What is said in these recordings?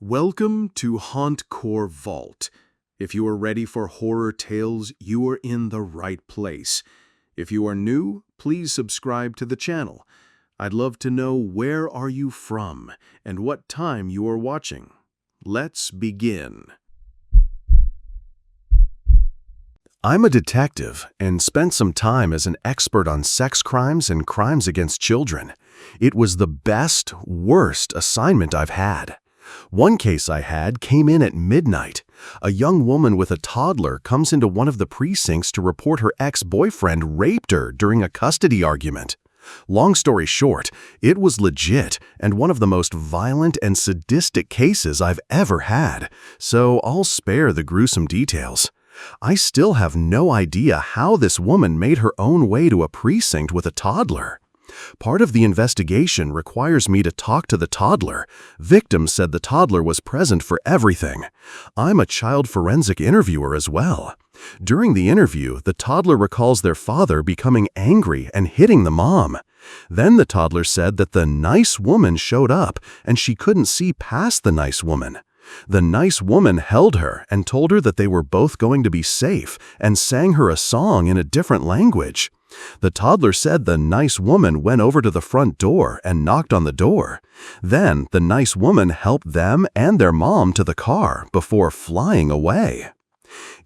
Welcome to Hauntcore Vault. If you are ready for horror tales, you are in the right place. If you are new, please subscribe to the channel. I'd love to know where are you from and what time you are watching. Let's begin. I'm a detective and spent some time as an expert on sex crimes and crimes against children. It was the best, worst assignment I've had. One case I had came in at midnight. A young woman with a toddler comes into one of the precincts to report her ex-boyfriend raped her during a custody argument. Long story short, it was legit and one of the most violent and sadistic cases I've ever had, so I'll spare the gruesome details. I still have no idea how this woman made her own way to a precinct with a toddler. Part of the investigation requires me to talk to the toddler. Victims said the toddler was present for everything. I'm a child forensic interviewer as well. During the interview, the toddler recalls their father becoming angry and hitting the mom. Then the toddler said that the nice woman showed up and she couldn't see past the nice woman. The nice woman held her and told her that they were both going to be safe and sang her a song in a different language. The toddler said the nice woman went over to the front door and knocked on the door. Then the nice woman helped them and their mom to the car before flying away.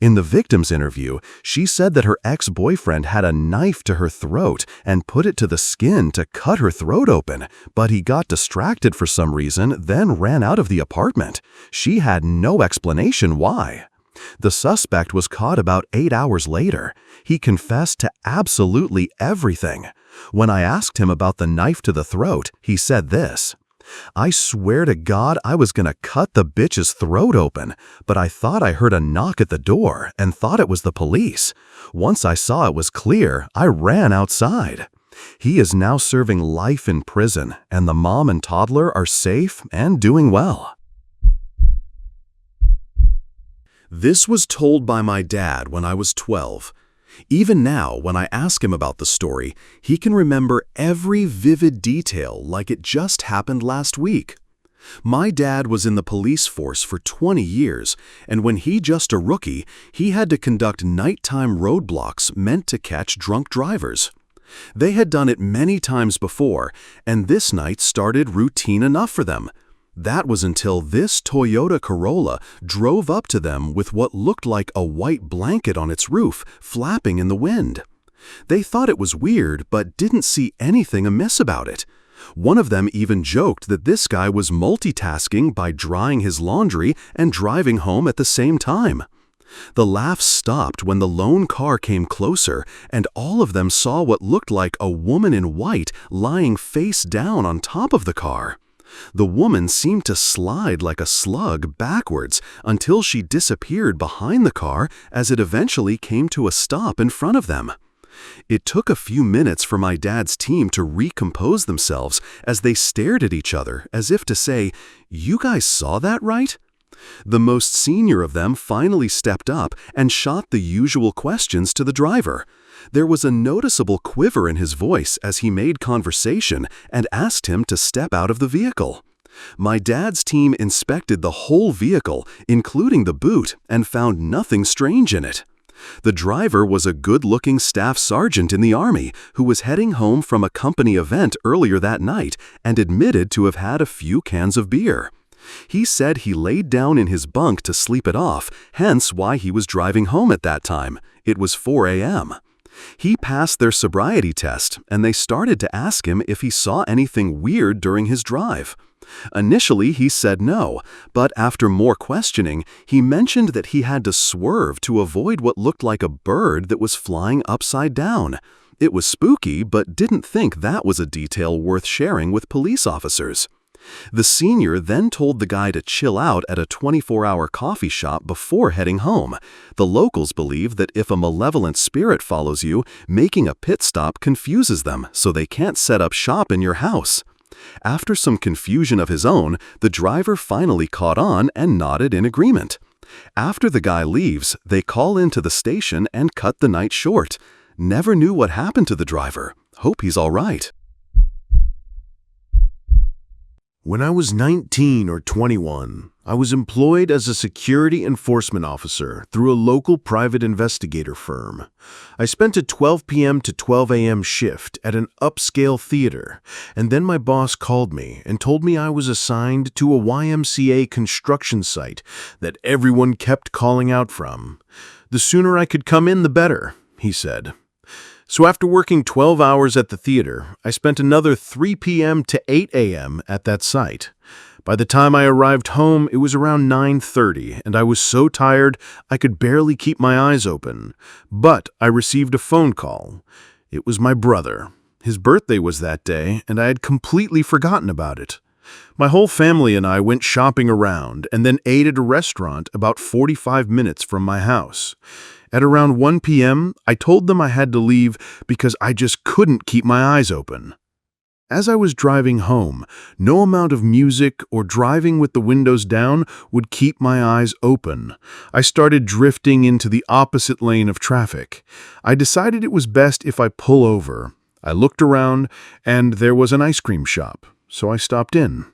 In the victim's interview, she said that her ex-boyfriend had a knife to her throat and put it to the skin to cut her throat open, but he got distracted for some reason, then ran out of the apartment. She had no explanation why. The suspect was caught about 8 hours later. He confessed to absolutely everything. When I asked him about the knife to the throat, he said this: "I swear to God I was gonna cut the bitch's throat open, but I thought I heard a knock at the door and thought it was the police. Once I saw it was clear, I ran outside." He is now serving life in prison, and the mom and toddler are safe and doing well. This was told by my dad when I was 12. Even now, when I ask him about the story, he can remember every vivid detail like it just happened last week. My dad was in the police force for 20 years, and when just a rookie, he had to conduct nighttime roadblocks meant to catch drunk drivers. They had done it many times before, and this night started routine enough for them. That was until this Toyota Corolla drove up to them with what looked like a white blanket on its roof, flapping in the wind. They thought it was weird, but didn't see anything amiss about it. One of them even joked that this guy was multitasking by drying his laundry and driving home at the same time. The laughs stopped when the lone car came closer, and all of them saw what looked like a woman in white lying face down on top of the car. The woman seemed to slide like a slug backwards until she disappeared behind the car as it eventually came to a stop in front of them. It took a few minutes for my dad's team to recompose themselves as they stared at each other as if to say, "You guys saw that, right?" The most senior of them finally stepped up and shot the usual questions to the driver. There was a noticeable quiver in his voice as he made conversation and asked him to step out of the vehicle. My dad's team inspected the whole vehicle, including the boot, and found nothing strange in it. The driver was a good-looking staff sergeant in the Army who was heading home from a company event earlier that night and admitted to have had a few cans of beer. He said he laid down in his bunk to sleep it off, hence why he was driving home at that time. It was 4 a.m. He passed their sobriety test, and they started to ask him if he saw anything weird during his drive. Initially, he said no, but after more questioning, he mentioned that he had to swerve to avoid what looked like a bird that was flying upside down. It was spooky, but didn't think that was a detail worth sharing with police officers. The senior then told the guy to chill out at a 24-hour coffee shop before heading home. The locals believe that if a malevolent spirit follows you, making a pit stop confuses them, so they can't set up shop in your house. After some confusion of his own, the driver finally caught on and nodded in agreement. After the guy leaves, they call into the station and cut the night short. Never knew what happened to the driver. Hope he's all right. When I was 19 or 21, I was employed as a security enforcement officer through a local private investigator firm. I spent a 12 p.m. to 12 a.m. shift at an upscale theater, and then my boss called me and told me I was assigned to a YMCA construction site that everyone kept calling out from. The sooner I could come in, the better, he said. So after working 12 hours at the theater, I spent another 3 p.m. to 8 a.m. at that site. By the time I arrived home, it was around 9:30, and I was so tired I could barely keep my eyes open. But I received a phone call. It was my brother. His birthday was that day, and I had completely forgotten about it. My whole family and I went shopping around and then ate at a restaurant about 45 minutes from my house. At around 1 p.m., I told them I had to leave because I just couldn't keep my eyes open. As I was driving home, no amount of music or driving with the windows down would keep my eyes open. I started drifting into the opposite lane of traffic. I decided it was best if I pull over. I looked around, and there was an ice cream shop, so I stopped in.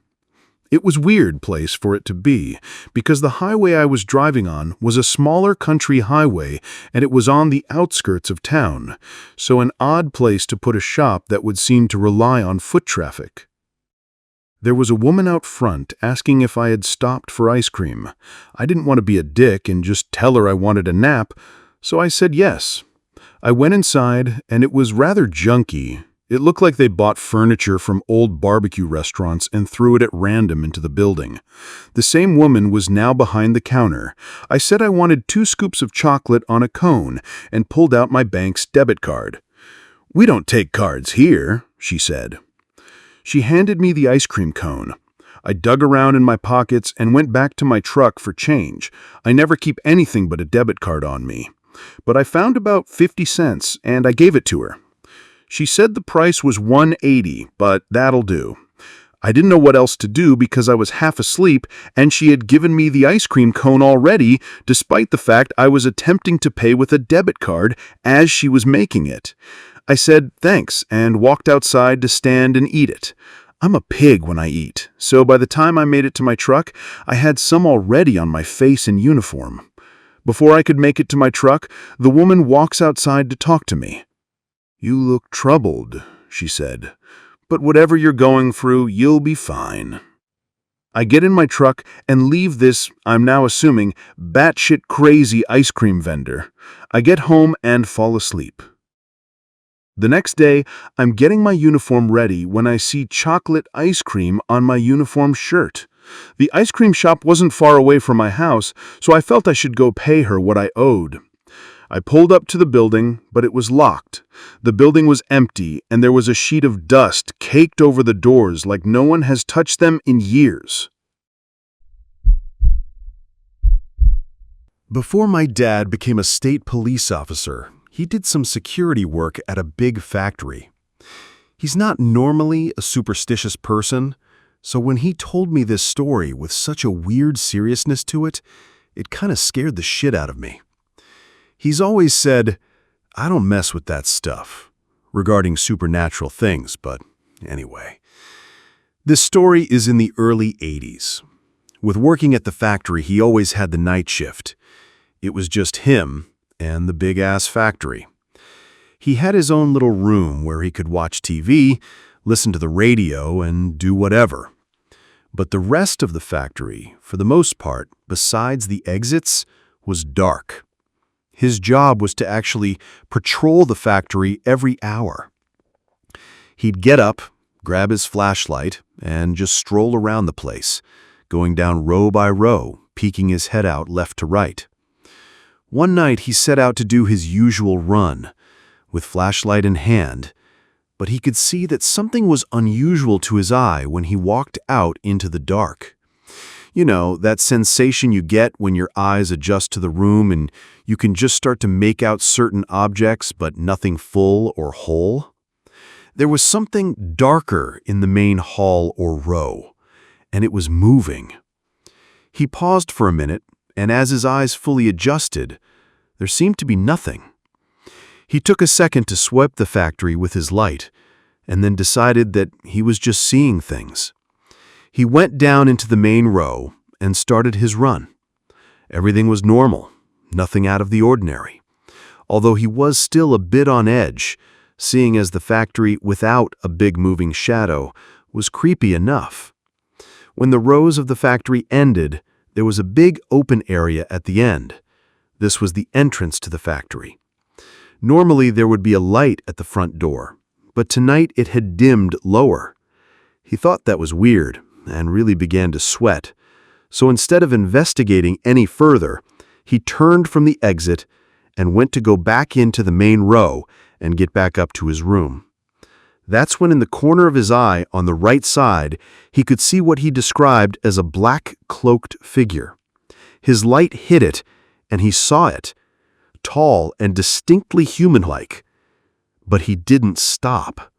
It was a weird place for it to be, because the highway I was driving on was a smaller country highway and it was on the outskirts of town, so an odd place to put a shop that would seem to rely on foot traffic. There was a woman out front asking if I had stopped for ice cream. I didn't want to be a dick and just tell her I wanted a nap, so I said yes. I went inside and it was rather junky. It looked like they bought furniture from old barbecue restaurants and threw it at random into the building. The same woman was now behind the counter. I said I wanted 2 scoops of chocolate on a cone and pulled out my bank's debit card. "We don't take cards here," she said. She handed me the ice cream cone. I dug around in my pockets and went back to my truck for change. I never keep anything but a debit card on me. But I found about 50 cents and I gave it to her. She said the price was $1.80, but that'll do. I didn't know what else to do because I was half asleep and she had given me the ice cream cone already, despite the fact I was attempting to pay with a debit card as she was making it. I said thanks and walked outside to stand and eat it. I'm a pig when I eat, so by the time I made it to my truck, I had some already on my face and uniform. Before I could make it to my truck, the woman walks outside to talk to me. "You look troubled," she said, "but whatever you're going through, you'll be fine." I get in my truck and leave this, I'm now assuming, batshit crazy ice cream vendor. I get home and fall asleep. The next day, I'm getting my uniform ready when I see chocolate ice cream on my uniform shirt. The ice cream shop wasn't far away from my house, so I felt I should go pay her what I owed. I pulled up to the building, but it was locked. The building was empty, and there was a sheet of dust caked over the doors like no one has touched them in years. Before my dad became a state police officer, he did some security work at a big factory. He's not normally a superstitious person, so when he told me this story with such a weird seriousness to it, it kind of scared the shit out of me. He's always said, "I don't mess with that stuff," regarding supernatural things, but anyway. This story is in the early 80s. With working at the factory, he always had the night shift. It was just him and the big-ass factory. He had his own little room where he could watch TV, listen to the radio, and do whatever. But the rest of the factory, for the most part, besides the exits, was dark. His job was to actually patrol the factory every hour. He'd get up, grab his flashlight, and just stroll around the place, going down row by row, peeking his head out left to right. One night he set out to do his usual run, with flashlight in hand, but he could see that something was unusual to his eye when he walked out into the dark. You know, that sensation you get when your eyes adjust to the room and you can just start to make out certain objects but nothing full or whole? There was something darker in the main hall or row, and it was moving. He paused for a minute, and as his eyes fully adjusted, there seemed to be nothing. He took a second to sweep the factory with his light, and then decided that he was just seeing things. He went down into the main row and started his run. Everything was normal, nothing out of the ordinary, although he was still a bit on edge, seeing as the factory without a big moving shadow was creepy enough. When the rows of the factory ended, there was a big open area at the end. This was the entrance to the factory. Normally there would be a light at the front door, but tonight it had dimmed lower. He thought that was weird and really began to sweat. So instead of investigating any further, he turned from the exit and went to go back into the main row and get back up to his room. That's when in the corner of his eye on the right side, he could see what he described as a black cloaked figure. His light hit it, and he saw it, tall and distinctly human-like. But he didn't stop.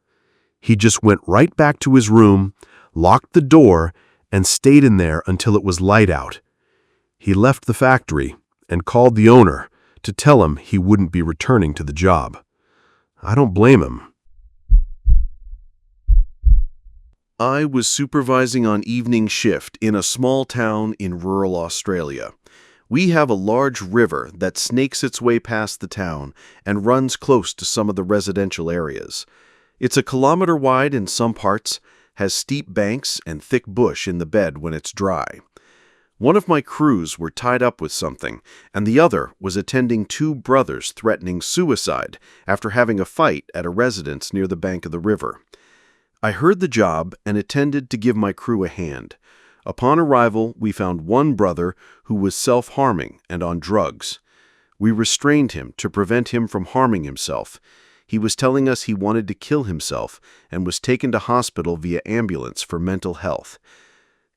He just went right back to his room, locked the door, and stayed in there until it was light out. He left the factory and called the owner to tell him he wouldn't be returning to the job. I don't blame him. I was supervising on evening shift in a small town in rural Australia. We have a large river that snakes its way past the town and runs close to some of the residential areas. It's a kilometer wide in some parts, has steep banks and thick bush in the bed when it's dry. One of my crews were tied up with something, and the other was attending two brothers threatening suicide after having a fight at a residence near the bank of the river. I heard the job and attended to give my crew a hand. Upon arrival, we found one brother who was self-harming and on drugs. We restrained him to prevent him from harming himself. He was telling us he wanted to kill himself and was taken to hospital via ambulance for mental health.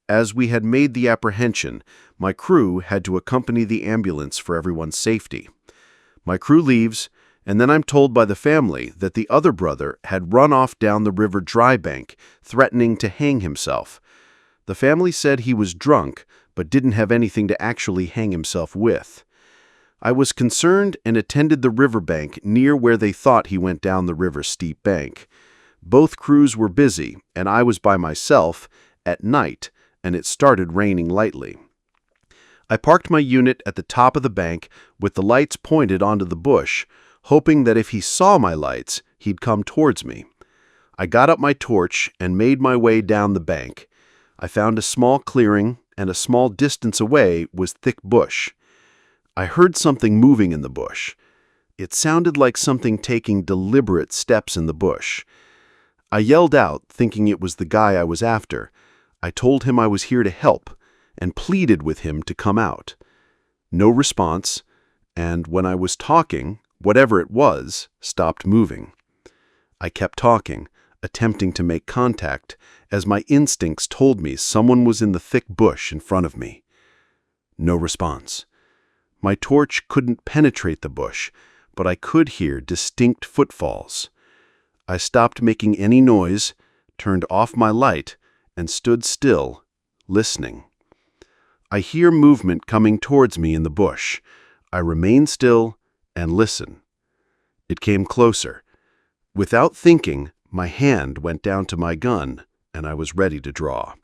As we had made the apprehension, my crew had to accompany the ambulance for everyone's safety. My crew leaves, and then I'm told by the family that the other brother had run off down the river dry bank, threatening to hang himself. The family said he was drunk, but didn't have anything to actually hang himself with. I was concerned and attended the riverbank near where they thought he went down the river's steep bank. Both crews were busy, and I was by myself at night, and it started raining lightly. I parked my unit at the top of the bank with the lights pointed onto the bush, hoping that if he saw my lights, he'd come towards me. I got up my torch and made my way down the bank. I found a small clearing, and a small distance away was thick bush. I heard something moving in the bush. It sounded like something taking deliberate steps in the bush. I yelled out, thinking it was the guy I was after. I told him I was here to help, and pleaded with him to come out. No response, and when I was talking, whatever it was stopped moving. I kept talking, attempting to make contact, as my instincts told me someone was in the thick bush in front of me. No response. My torch couldn't penetrate the bush, but I could hear distinct footfalls. I stopped making any noise, turned off my light, and stood still, listening. I hear movement coming towards me in the bush. I remain still and listen. It came closer. Without thinking, my hand went down to my gun, and I was ready to draw.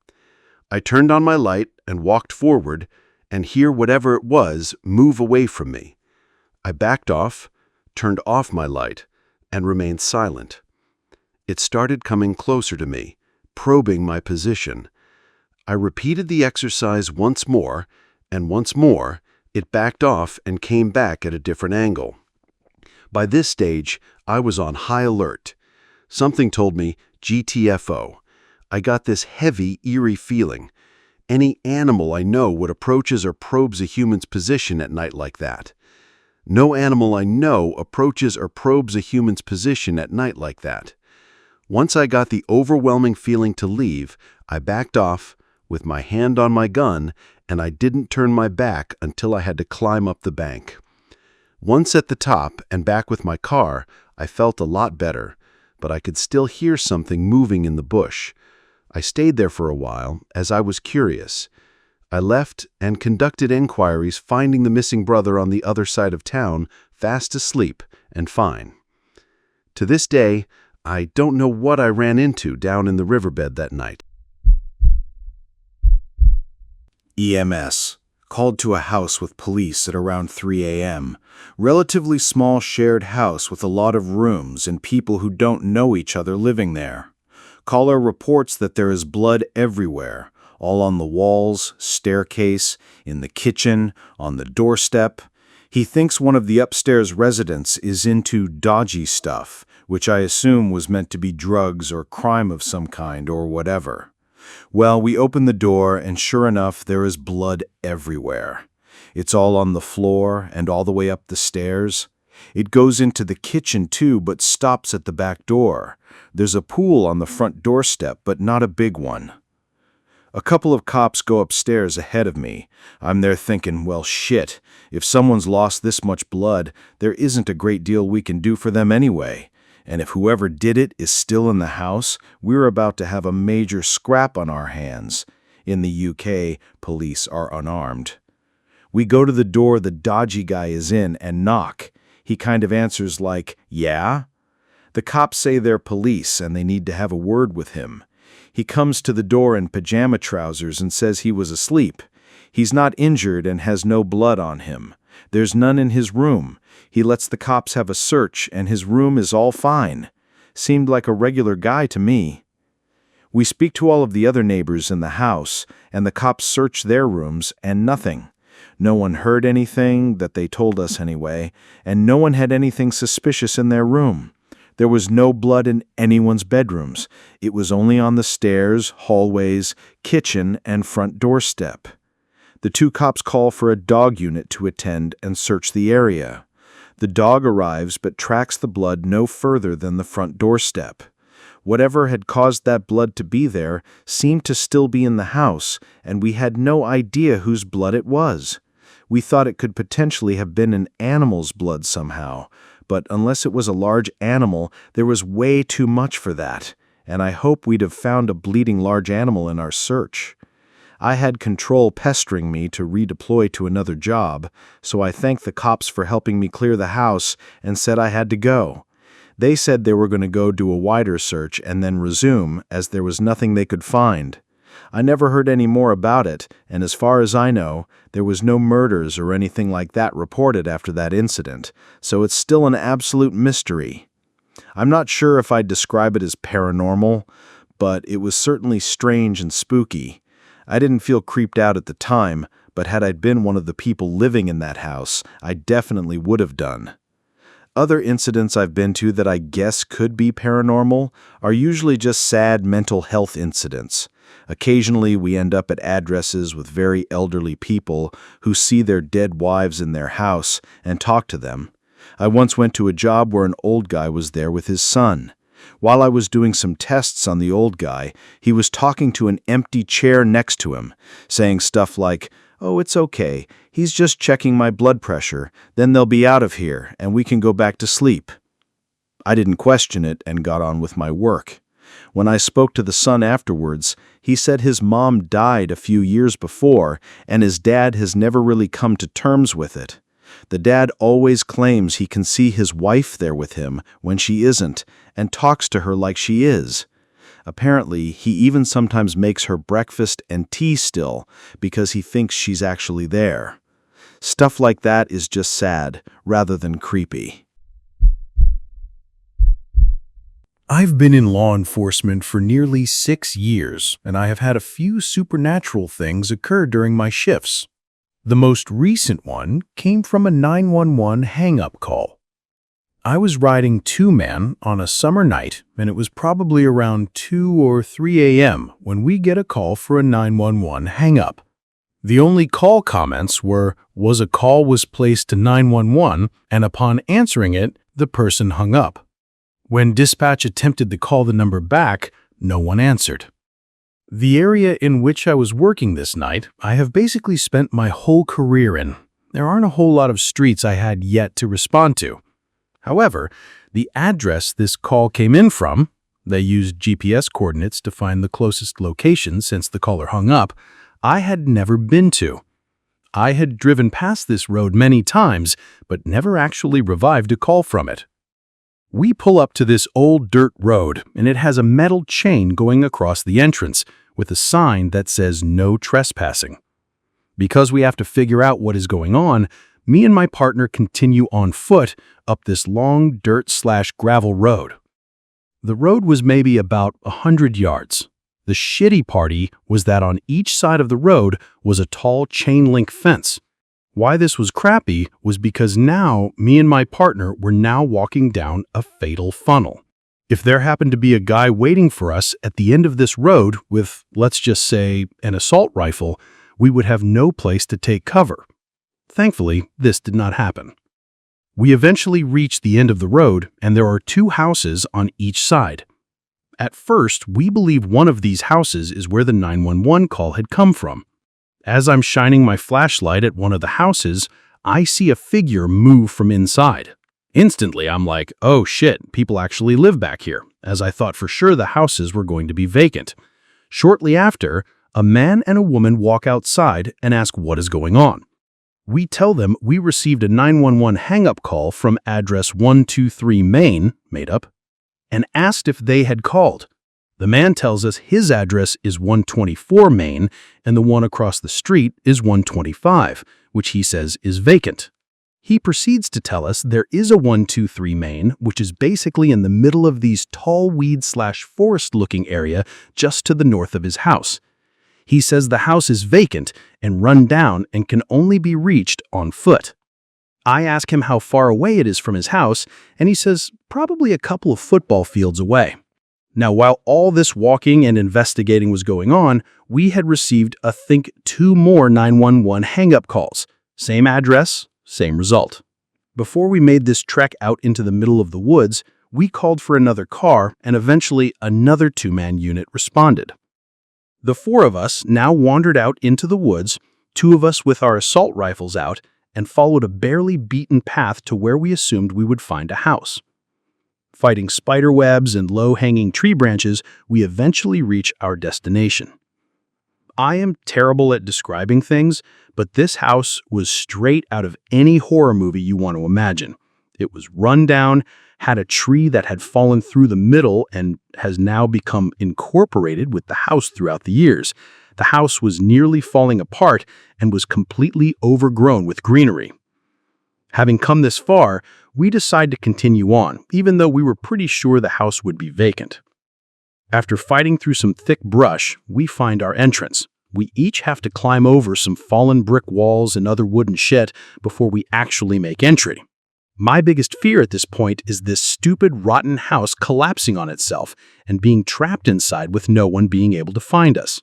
I turned on my light and walked forward, and hear whatever it was move away from me. I backed off, turned off my light, and remained silent. It started coming closer to me, probing my position. I repeated the exercise once more, and once more, it backed off and came back at a different angle. By this stage, I was on high alert. Something told me, GTFO. I got this heavy, eerie feeling. Any animal I know would approaches or probes a human's position at night like that. No animal I know approaches or probes a human's position at night like that. Once I got the overwhelming feeling to leave, I backed off with my hand on my gun, and I didn't turn my back until I had to climb up the bank. Once at the top and back with my car, I felt a lot better, but I could still hear something moving in the bush. I stayed there for a while, as I was curious. I left and conducted inquiries, finding the missing brother on the other side of town, fast asleep and fine. To this day, I don't know what I ran into down in the riverbed that night. EMS, called to a house with police at around 3 a.m. Relatively small shared house with a lot of rooms and people who don't know each other living there. Caller reports that there is blood everywhere, all on the walls, staircase, in the kitchen, on the doorstep. He thinks one of the upstairs residents is into dodgy stuff, which I assume was meant to be drugs or crime of some kind or whatever. Well, we open the door, and sure enough, there is blood everywhere. It's all on the floor and all the way up the stairs. It goes into the kitchen too, but stops at the back door. There's a pool on the front doorstep, but not a big one. A couple of cops go upstairs ahead of me. I'm there thinking, well, shit, if someone's lost this much blood, there isn't a great deal we can do for them anyway. And if whoever did it is still in the house, we're about to have a major scrap on our hands. In the UK, police are unarmed. We go to the door the dodgy guy is in and knock. He kind of answers like, yeah? The cops say they're police and they need to have a word with him. He comes to the door in pajama trousers and says he was asleep. He's not injured and has no blood on him. There's none in his room. He lets the cops have a search, and his room is all fine. Seemed like a regular guy to me. We speak to all of the other neighbors in the house, and the cops search their rooms, and nothing. No one heard anything, that they told us anyway, and no one had anything suspicious in their room. There was no blood in anyone's bedrooms. It was only on the stairs, hallways, kitchen, and front doorstep. The two cops call for a dog unit to attend and search the area. The dog arrives but tracks the blood no further than the front doorstep. Whatever had caused that blood to be there seemed to still be in the house, and we had no idea whose blood it was. We thought it could potentially have been an animal's blood somehow, but unless it was a large animal, there was way too much for that, and I hope we'd have found a bleeding large animal in our search. I had control pestering me to redeploy to another job, so I thanked the cops for helping me clear the house and said I had to go. They said they were going to go do a wider search and then resume, as there was nothing they could find. I never heard any more about it, and as far as I know, there was no murders or anything like that reported after that incident, so it's still an absolute mystery. I'm not sure if I'd describe it as paranormal, but it was certainly strange and spooky. I didn't feel creeped out at the time, but had I been one of the people living in that house, I definitely would have done. Other incidents I've been to that I guess could be paranormal are usually just sad mental health incidents. Occasionally, we end up at addresses with very elderly people who see their dead wives in their house and talk to them. I once went to a job where an old guy was there with his son. While I was doing some tests on the old guy, he was talking to an empty chair next to him, saying stuff like, "Oh, it's okay. He's just checking my blood pressure. Then they'll be out of here, and we can go back to sleep." I didn't question it and got on with my work. When I spoke to the son afterwards, he said his mom died a few years before, and his dad has never really come to terms with it. The dad always claims he can see his wife there with him when she isn't, and talks to her like she is. Apparently, he even sometimes makes her breakfast and tea still, because he thinks she's actually there. Stuff like that is just sad, rather than creepy. I've been in law enforcement for nearly 6 years, and I have had a few supernatural things occur during my shifts. The most recent one came from a 911 hang-up call. I was riding two-man on a summer night, and it was probably around 2 or 3 a.m. when we get a call for a 911 hang-up. The only call comments was a call was placed to 911, and upon answering it, the person hung up. When dispatch attempted to call the number back, no one answered. The area in which I was working this night, I have basically spent my whole career in. There aren't a whole lot of streets I had yet to respond to. However, the address this call came in from, they used GPS coordinates to find the closest location since the caller hung up, I had never been to. I had driven past this road many times, but never actually revived a call from it. We pull up to this old dirt road, and it has a metal chain going across the entrance with a sign that says no trespassing. Because we have to figure out what is going on, me and my partner continue on foot up this long dirt/gravel road. The road was maybe about 100 yards. The shitty party was that on each side of the road was a tall chain-link fence. Why this was crappy was because now me and my partner were now walking down a fatal funnel. If there happened to be a guy waiting for us at the end of this road with, let's just say, an assault rifle, we would have no place to take cover. Thankfully, this did not happen. We eventually reached the end of the road, and there are 2 houses on each side. At first, we believe one of these houses is where the 911 call had come from. As I'm shining my flashlight at one of the houses, I see a figure move from inside. Instantly, I'm like, oh shit, people actually live back here, as I thought for sure the houses were going to be vacant. Shortly after, a man and a woman walk outside and ask what is going on. We tell them we received a 911 hang-up call from address 123 Main, made up, and asked if they had called. The man tells us his address is 124 Main and the one across the street is 125, which he says is vacant. He proceeds to tell us there is a 123 Main, which is basically in the middle of these tall weed/forest-looking area just to the north of his house. He says the house is vacant and run down and can only be reached on foot. I ask him how far away it is from his house, and he says probably a couple of football fields away. Now, while all this walking and investigating was going on, we had received, I think, 2 more 911 hang-up calls. Same address, same result. Before we made this trek out into the middle of the woods, we called for another car, and eventually another 2-man unit responded. The 4 of us now wandered out into the woods, 2 of us with our assault rifles out, and followed a barely beaten path to where we assumed we would find a house. Fighting spider webs and low-hanging tree branches, we eventually reach our destination. I am terrible at describing things, but this house was straight out of any horror movie you want to imagine. It was run down, had a tree that had fallen through the middle and has now become incorporated with the house throughout the years. The house was nearly falling apart and was completely overgrown with greenery. Having come this far, we decide to continue on, even though we were pretty sure the house would be vacant. After fighting through some thick brush, we find our entrance. We each have to climb over some fallen brick walls and other wooden shit before we actually make entry. My biggest fear at this point is this stupid, rotten house collapsing on itself and being trapped inside with no one being able to find us.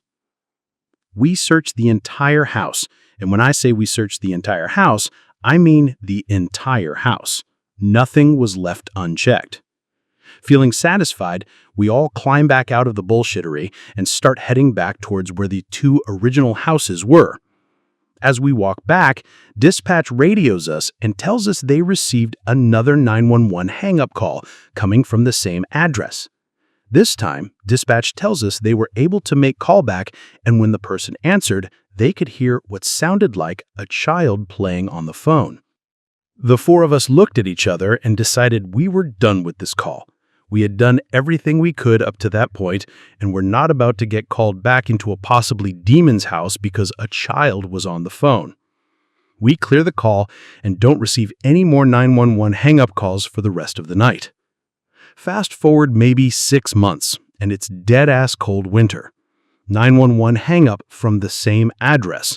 We searched the entire house, and when I say we searched the entire house, I mean the entire house. Nothing was left unchecked. Feeling satisfied, we all climb back out of the bullshittery and start heading back towards where the 2 original houses were. As we walk back, dispatch radios us and tells us they received another 911 hang-up call coming from the same address. This time, dispatch tells us they were able to make callback, and when the person answered, they could hear what sounded like a child playing on the phone. The 4 of us looked at each other and decided we were done with this call. We had done everything we could up to that point, and were not about to get called back into a possibly demon's house because a child was on the phone. We clear the call and don't receive any more 911 hang-up calls for the rest of the night. Fast forward maybe 6 months, and it's dead-ass cold winter. 911 hang-up from the same address.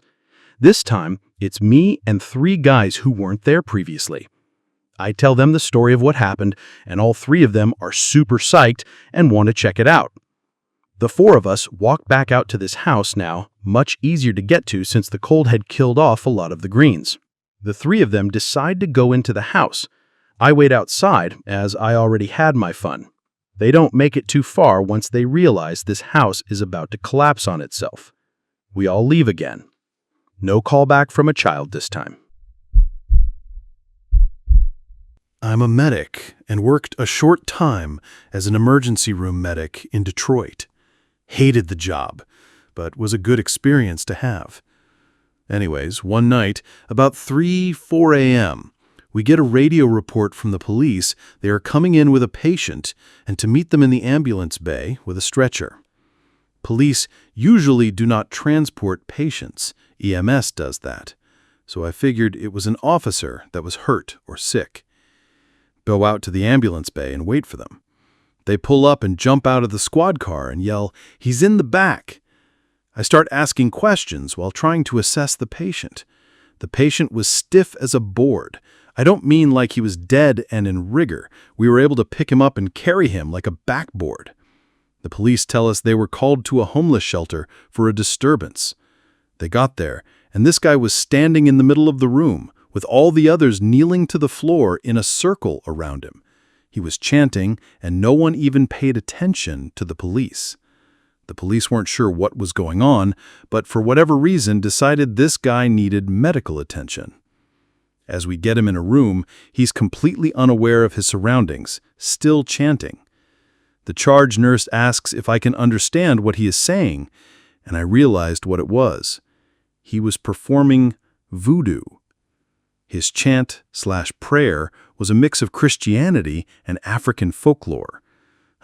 This time, it's me and 3 guys who weren't there previously. I tell them the story of what happened, and all 3 of them are super psyched and want to check it out. The 4 of us walk back out to this house now, much easier to get to since the cold had killed off a lot of the greens. The 3 of them decide to go into the house. I wait outside, as I already had my fun. They don't make it too far once they realize this house is about to collapse on itself. We all leave again. No callback from a child this time. I'm a medic and worked a short time as an emergency room medic in Detroit. Hated the job, but was a good experience to have. Anyways, one night, about 3-4 a.m., we get a radio report from the police they are coming in with a patient and to meet them in the ambulance bay with a stretcher. Police usually do not transport patients. EMS does that. So I figured it was an officer that was hurt or sick. Go out to the ambulance bay and wait for them. They pull up and jump out of the squad car and yell, "He's in the back." I start asking questions while trying to assess the patient. The patient was stiff as a board. I don't mean like he was dead and in rigor. We were able to pick him up and carry him like a backboard. The police tell us they were called to a homeless shelter for a disturbance. They got there, and this guy was standing in the middle of the room, with all the others kneeling to the floor in a circle around him. He was chanting, and no one even paid attention to the police. The police weren't sure what was going on, but for whatever reason decided this guy needed medical attention. As we get him in a room, he's completely unaware of his surroundings, still chanting. The charge nurse asks if I can understand what he is saying, and I realized what it was. He was performing voodoo. His chant/prayer was a mix of Christianity and African folklore.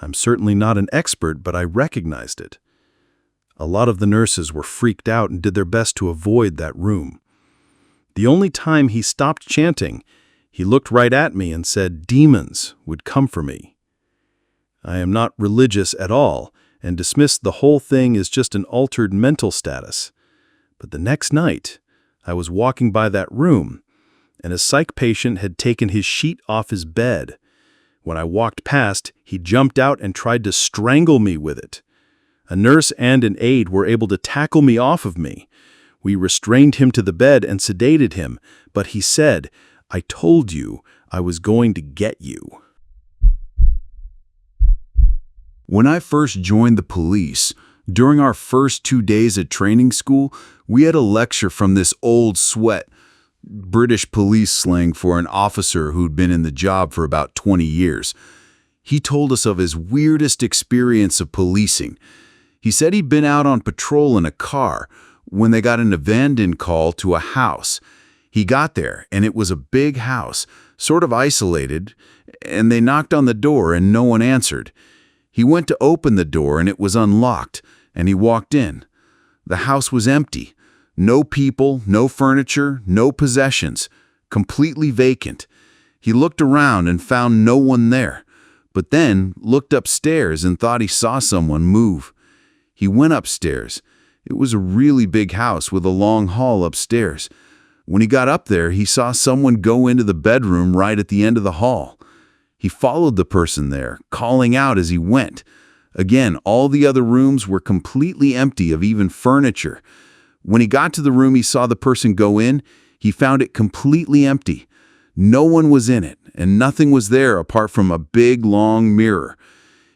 I'm certainly not an expert, but I recognized it. A lot of the nurses were freaked out and did their best to avoid that room. The only time he stopped chanting, he looked right at me and said demons would come for me. I am not religious at all and dismissed the whole thing as just an altered mental status. But the next night, I was walking by that room, and a psych patient had taken his sheet off his bed. When I walked past, he jumped out and tried to strangle me with it. A nurse and an aide were able to tackle me off of me. We restrained him to the bed and sedated him, but he said, "I told you I was going to get you." When I first joined the police, during our first 2 days at training school, we had a lecture from this old sweat, British police slang for an officer who'd been in the job for about 20 years. He told us of his weirdest experience of policing. He said he'd been out on patrol in a car when they got an abandoned call to a house. He got there, and it was a big house, sort of isolated, and they knocked on the door and no one answered. He went to open the door and it was unlocked, and he walked in. The house was empty. No people, no furniture, no possessions. Completely vacant. He looked around and found no one there, but then looked upstairs and thought he saw someone move. He went upstairs. It was a really big house with a long hall upstairs. When he got up there, he saw someone go into the bedroom right at the end of the hall. He followed the person there, calling out as he went. Again, all the other rooms were completely empty of even furniture. When he got to the room he saw the person go in, he found it completely empty. No one was in it, and nothing was there apart from a big, long mirror.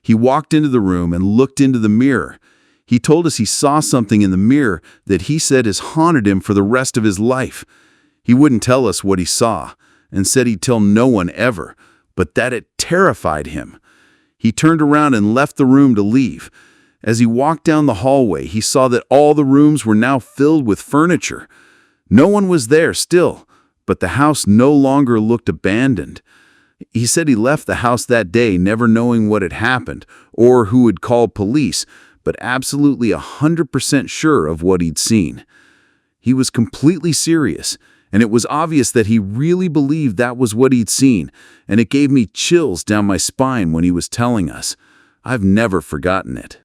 He walked into the room and looked into the mirror. He told us he saw something in the mirror that he said has haunted him for the rest of his life. He wouldn't tell us what he saw, and said he'd tell no one ever, but that it terrified him. He turned around and left the room to leave. As he walked down the hallway, he saw that all the rooms were now filled with furniture. No one was there still, but the house no longer looked abandoned. He said he left the house that day never knowing what had happened or who had called police, but absolutely 100% sure of what he'd seen. He was completely serious, and it was obvious that he really believed that was what he'd seen, and it gave me chills down my spine when he was telling us. I've never forgotten it.